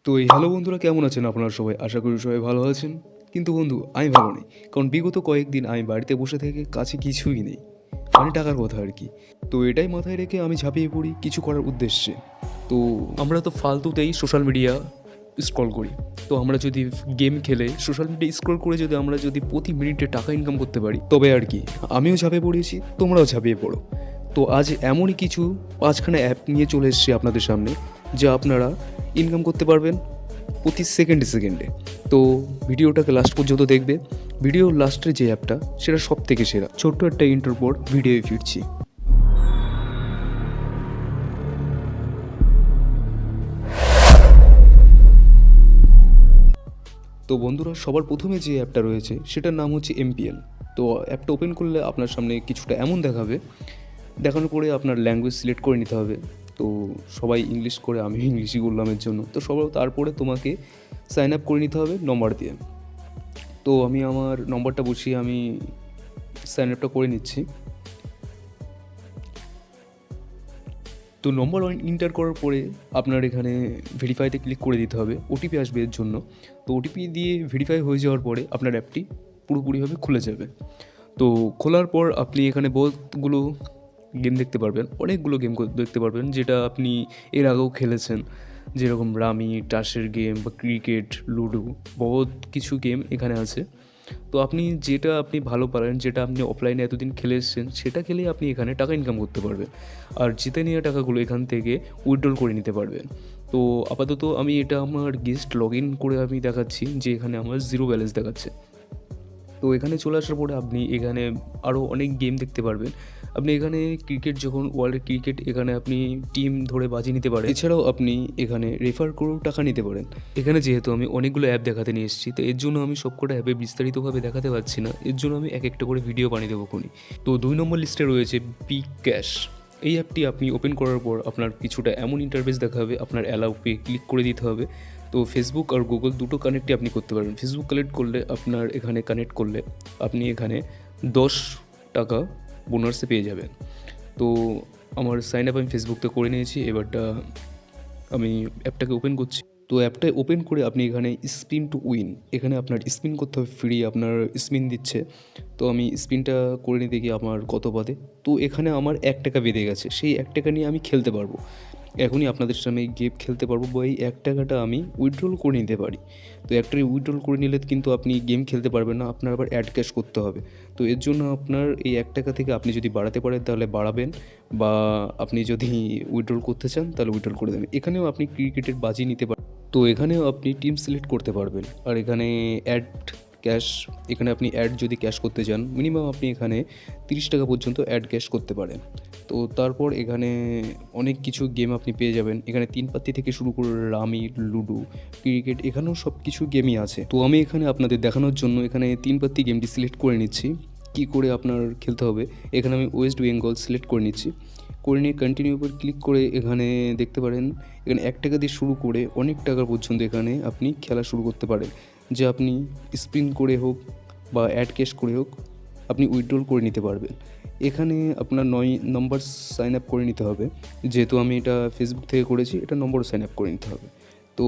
তো হ্যালো বন্ধুরা, কেমন আছেন আপনারা সবাই? আশা করি সবাই ভালো আছেন। কিন্তু বন্ধু, আমি ভালো নেই। কারণ বিগত কয়েকদিন আমি বাড়িতে বসে থেকে কাছে কিছুই নেই, মানে টাকার কথা আর কি। তো এটাই মাথায় রেখে আমি ঝাঁপিয়ে পড়ি কিছু করার উদ্দেশ্যে। তো আমরা তো ফালতুতেই সোশ্যাল মিডিয়া স্ক্রল করি। তো আমরা যদি গেম খেলে সোশ্যাল মিডিয়া স্ক্রল করে আমরা যদি প্রতি মিনিটে টাকা ইনকাম করতে পারি, তবে আর কি আমিও ঝাঁপিয়ে পড়েছি, তোমরাও ঝাঁপিয়ে পড়ো। তো আজ এমনই কিছু 5খানা অ্যাপ নিয়ে চলে এসেছি আপনাদের সামনে, যা আপনারা ইনকাম করতে পারবেন প্রতি সেকেন্ডে সেকেন্ডে। তো ভিডিওটাকে লাস্ট পর্যন্ত দেখবে। ভিডিওর লাস্টের যে অ্যাপটা, সেটা সব থেকে সেরা। ছোট্ট একটা ইন্টার পর ভিডিওয়ে ফিরছি। তো বন্ধুরা, সবার প্রথমে যে অ্যাপটা রয়েছে সেটার নাম হচ্ছে এমপিএল। তো অ্যাপটা ওপেন করলে আপনার সামনে কিছুটা এমন দেখাবে। দেখানোর পরে আপনার ল্যাঙ্গুয়েজ সিলেক্ট করে নিতে হবে। তো সবাই ইংলিশ করে, আমি ইংলিশই করলাম এর জন্য। তো সবার তারপরে তোমাকে সাইন আপ করে নিতে হবে নম্বর দিয়ে। তো আমি আমার নম্বরটা বসিয়ে আমি সাইন আপটা করে নিচ্ছি। তো নম্বর এন্টার করার পরে আপনার এখানে ভেরিফাইতে ক্লিক করে দিতে হবে। ওটিপি আসবে এর জন্য। তো ওটিপি দিয়ে ভেরিফাই হয়ে যাওয়ার পরে আপনার অ্যাপটি পুরোপুরিভাবে খুলে যাবে। তো খোলার পর আপনি এখানে বহুতগুলো গেম দেখতে পারবেন, অনেকগুলো গেম দেখতে পারবেন যেটা আপনি এর আগেও খেলেছেন, যেরকম রামি, টাসের গেম বা ক্রিকেট, লুডো, বহুত কিছু গেম এখানে আছে। তো আপনি যেটা আপনি ভালো পারেন, যেটা আপনি অফলাইনে এতদিন খেলে এসেছেন, সেটা খেলেই আপনি এখানে টাকা ইনকাম করতে পারবেন। আর জিতে নেওয়া টাকাগুলো এখান থেকে উইথড্রল করে নিতে পারবেন। তো আপাতত আমি এটা আমার গেস্ট লগ ইন করে আমি দেখাচ্ছি যে এখানে আমার 0 ব্যালেন্স দেখাচ্ছে। তো এখানে চলে আসার পরে আপনি এখানে আরও অনেক গেম দেখতে পারবেন। আপনি এখানে ক্রিকেট, যখন ওয়ার্ল্ড ক্রিকেট, এখানে আপনি টিম ধরে বাজি নিতে পারেন। এছাড়াও আপনি এখানে রেফার করেও টাকা নিতে পারেন। এখানে যেহেতু আমি অনেকগুলো অ্যাপ দেখাতে নিয়ে এসেছি, তো এর জন্য আমি সবকটা অ্যাপে বিস্তারিতভাবে দেখাতে পারছি না। এর জন্য আমি এক একটা করে ভিডিও বানিয়ে দেবো খুনি। তো 2 নম্বর লিস্টে রয়েছে বিগ ক্যাশ। এই অ্যাপটি আপনি ওপেন করার পর আপনার কিছুটা এমন ইন্টারফেস দেখাবে, আপনার অ্যালাউ পে ক্লিক করে দিতে হবে। তো ফেসবুক আর গুগল দুটো কানেক্টই আপনি করতে পারবেন। ফেসবুক কানেক্ট করলে আপনার এখানে কানেক্ট করলে আপনি এখানে 10 টাকা বোনাসে পেয়ে যাবেন। তো আমার সাইন আপ আমি ফেসবুকতে করে নিয়েছি। এবারটা আমি অ্যাপটাকে ওপেন করছি। তো অ্যাপটা ওপেন করে আপনি এখানে স্পিন টু উইন, এখানে আপনার স্পিন করতে হবে, ফ্রি আপনার স্পিন দিচ্ছে। তো আমি স্পিনটা করে নিতে গিয়ে আমার কত বাদে, তো এখানে আমার 1 টাকা বেঁধে গেছে। সেই 1 টাকা নিয়ে আমি খেলতে পারবো। এখনই আপনাদের সামনে গেম খেলতে পারবো, বা এই 1 টাকাটা আমি উইথড্রল করে নিতে পারি। তো একটা উইথড্রল করে নিলে কিন্তু আপনি গেম খেলতে পারবেন না, আপনার আবার অ্যাড ক্যাশ করতে হবে। তো এর জন্য আপনার এই 1 টাকা থেকে আপনি যদি বাড়াতে পারেন তাহলে বাড়াবেন, বা আপনি যদি উইথড্রল করতে চান তাহলে উইথড্রল করে দেবেন। এখানেও আপনি ক্রিকেটের বাজি নিতে পারেন। তো এখানেও আপনি টিম সিলেক্ট করতে পারবেন। আর এখানে অ্যাড ক্যাশ, এখানে আপনি অ্যাড যদি ক্যাশ করতে চান, মিনিমাম আপনি এখানে 30 টাকা পর্যন্ত অ্যাড ক্যাশ করতে পারেন। তো তারপর এখানে অনেক কিছু গেম আপনি পেয়ে যাবেন। এখানে 3 পাত্তি থেকে শুরু করে রামি, লুডো, ক্রিকেট, এখানেও সব কিছু গেমই আছে। তো আমি এখানে আপনাদের দেখানোর জন্য এখানে 3 পাত্তি গেমটি সিলেক্ট করে নিচ্ছি। কী করে আপনার খেলতে হবে, এখানে আমি ওয়েস্ট বেঙ্গল সিলেক্ট করে নিচ্ছি। করে নিয়ে কন্টিনিউ উপর ক্লিক করে এখানে দেখতে পারেন, এখানে 1 টাকা দিয়ে শুরু করে অনেক টাকা পর্যন্ত এখানে আপনি খেলা শুরু করতে পারেন। যে আপনি স্পিন করে হোক বা অ্যাড ক্যাশ করে হোক, আপনি উইথড্রল করে নিতে পারবেন। এখানে আপনার 9 নম্বর সাইন আপ করে নিতে হবে। যেহেতু আমি এটা ফেসবুক থেকে করেছি, এটা নম্বর সাইন আপ করে নিতে হবে। তো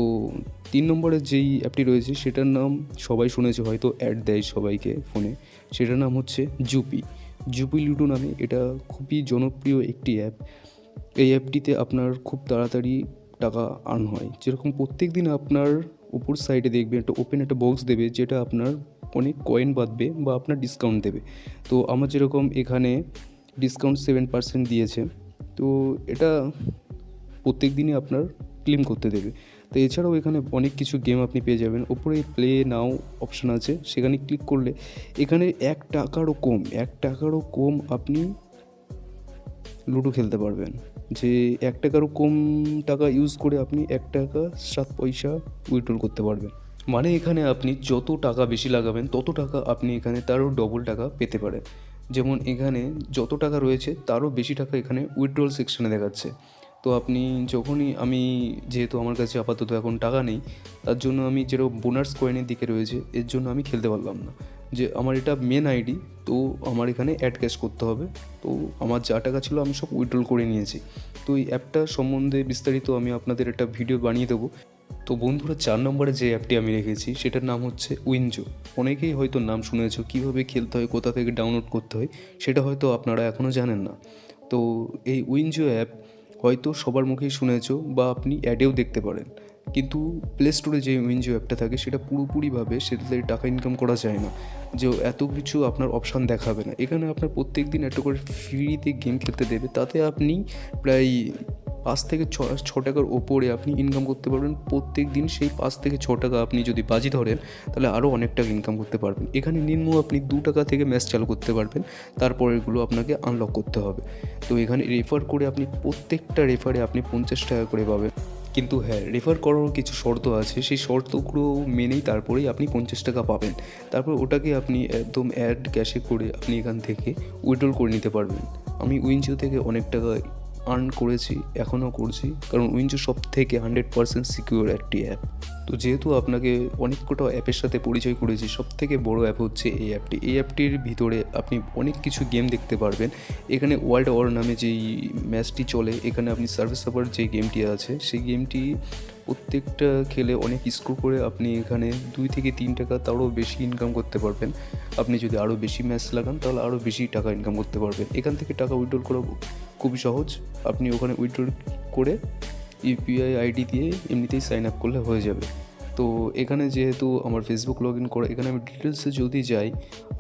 3 নম্বরের যেই অ্যাপটি রয়েছে সেটার নাম সবাই শুনেছে হয়তো, অ্যাড দেয় সবাইকে ফোনে, সেটার নাম হচ্ছে জুপি। জুপি লুডো নামে, এটা খুবই জনপ্রিয় একটি অ্যাপ। এই অ্যাপটিতে আপনার খুব তাড়াতাড়ি টাকা আর্ন হয়। যেরকম প্রত্যেক দিন আপনার উপর সাইডে দেখবেন একটা ওপেন একটা বক্স দেবে, যেটা আপনার অনেক কয়েন বাঁধবে বা আপনার ডিসকাউন্ট দেবে। তো আমার যেরকম এখানে ডিসকাউন্ট 7% দিয়েছে। তো এটা প্রত্যেক দিনই আপনার ক্লেম করতে দেবে। তো এছাড়াও এখানে অনেক কিছু গেম আপনি পেয়ে যাবেন। ওপরে প্লে নাও অপশান আছে, সেখানে ক্লিক করলে এখানে 1 টাকারও কম, 1 টাকারও কম আপনি লুডো খেলতে পারবেন। যে 1 টাকারও কম টাকা ইউজ করে আপনি 1 টাকা 7 পয়সা উইথড্রল করতে পারবেন। মানে এখানে আপনি যত টাকা বেশি লাগাবেন তত টাকা আপনি এখানে তারও ডবল টাকা পেতে পারেন। যেমন এখানে যত টাকা রয়েছে তারও বেশি টাকা এখানে উইথড্রল সেকশানে দেখাচ্ছে। তো আপনি যখনই, আমি যেহেতু আমার কাছে আপাতত এখন টাকা নেই, তার জন্য আমি যেরকম বোনাস কয়েনের দিকে রয়েছে এর জন্য আমি খেলতে পারলাম না। যে আমার এটা মেন আইডি, তো আমার এখানে অ্যাড ক্যাশ করতে হবে। তো আমার যা টাকা ছিল আমি সব উইথড্রল করে নিয়েছি। তো এই অ্যাপটা সম্বন্ধে বিস্তারিত আমি আপনাদের একটা ভিডিও বানিয়ে দেবো। তো বন্ধুরা 4 নম্বরে যে অ্যাপটি আমি রেখেছি সেটার নাম হচ্ছে উইনজো। অনেকেই হয়তো নাম শুনেছো, কীভাবে খেলতে হয়, কোথা থেকে ডাউনলোড করতে হয় সেটা হয়তো আপনারা এখনও জানেন না। তো এই উইনজো অ্যাপ হয়তো সবার মুখেই শুনেছো বা আপনি অ্যাডেও দেখতে পারেন, কিন্তু প্লে স্টোরে যে উইনজো অ্যাপটা থাকে সেটা পুরোপুরিভাবে সেটাতে টাকা ইনকাম করা যায় না, যে এত কিছু আপনার অপশান দেখাবে না। এখানে আপনার প্রত্যেক দিন একটা করে ফ্রিতে গেম খেলতে দেবে, তাতে আপনি প্রায় 5 থেকে 6 টাকার ওপরে আপনি ইনকাম করতে পারবেন প্রত্যেক দিন। সেই 5 থেকে 6 টাকা আপনি যদি বাজি ধরেন তাহলে আরও অনেক টাকা ইনকাম করতে পারবেন। এখানে নিম্ন আপনি 2 টাকা থেকে ম্যাচ চালু করতে পারবেন, তারপর এগুলো আপনাকে আনলক করতে হবে। তো এখানে রেফার করে আপনি প্রত্যেকটা রেফারে আপনি 50 টাকা করে পাবেন। কিন্তু হ্যাঁ, রেফার করারও কিছু শর্ত আছে, সেই শর্তগুলো মেনেই তারপরেই আপনি 50 টাকা পাবেন। তারপর ওটাকে আপনি একদম অ্যাড ক্যাশে করে আপনি এখান থেকে উইথড্রল করে নিতে পারবেন। আমি উইনজো থেকে অনেক টাকা আর্ন করেছি, এখনও করছি, কারণ উইনজো সব থেকে 100% সিকিউর একটি অ্যাপ। তো যেহেতু আপনাকে অনেক কটা অ্যাপের সাথে পরিচয় করেছি, সব থেকে বড়ো অ্যাপ হচ্ছে এই অ্যাপটি। এই অ্যাপটির ভিতরে আপনি অনেক কিছু গেম দেখতে পারবেন। এখানে ওয়ার্ল্ড ওয়ার নামে যেই ম্যাচটি চলে, এখানে আপনি সার্ভিস সার্ভার যে গেমটি আছে সেই গেমটি প্রত্যেকটা খেলে অনেক স্কোর করে আপনি এখানে 2 থেকে 3 টাকা তারও বেশি ইনকাম করতে পারবেন। আপনি যদি আরও বেশি ম্যাচ লাগান তাহলে আরও বেশি টাকা ইনকাম করতে পারবেন। এখান থেকে টাকা উইথড্রল করা খুবই সহজ। আপনি ওখানে উইথড্রল করে ইউপিআই আইডি দিয়ে এমনিতেই সাইন আপ করলে হয়ে যাবে। তো এখানে যেহেতু আমার ফেসবুক লগ ইন করা, এখানে আমি ডিটেলসে যদি যাই,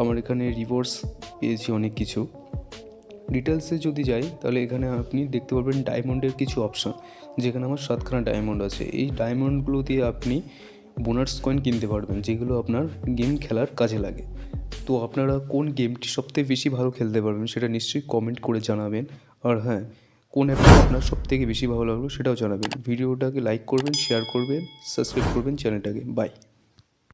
আমার এখানে রিওয়ার্ডস পেয়েছি অনেক কিছু। ডিটেলসে যদি যাই তাহলে এখানে আপনি দেখতে পারবেন ডায়মন্ডের কিছু অপশান, যেখানে আমার 7খানা ডায়মন্ড আছে। এই ডায়মন্ডগুলো দিয়ে আপনি বোনাস কয়েন কিনতে পারবেন, যেগুলো আপনার গেম খেলার কাজে লাগে। তো আপনারা কোন গেমটি সবথেকে বেশি ভালো খেলতে পারবেন সেটা নিশ্চয়ই কমেন্ট করে জানাবেন। আর হ্যাঁ, কোন অ্যাপটা আপনার সবথেকে বেশি ভালো লাগলো সেটাও জানাবেন। ভিডিওটাকে লাইক করবেন, শেয়ার করবেন, সাবস্ক্রাইব করবেন চ্যানেলটাকে। বাই।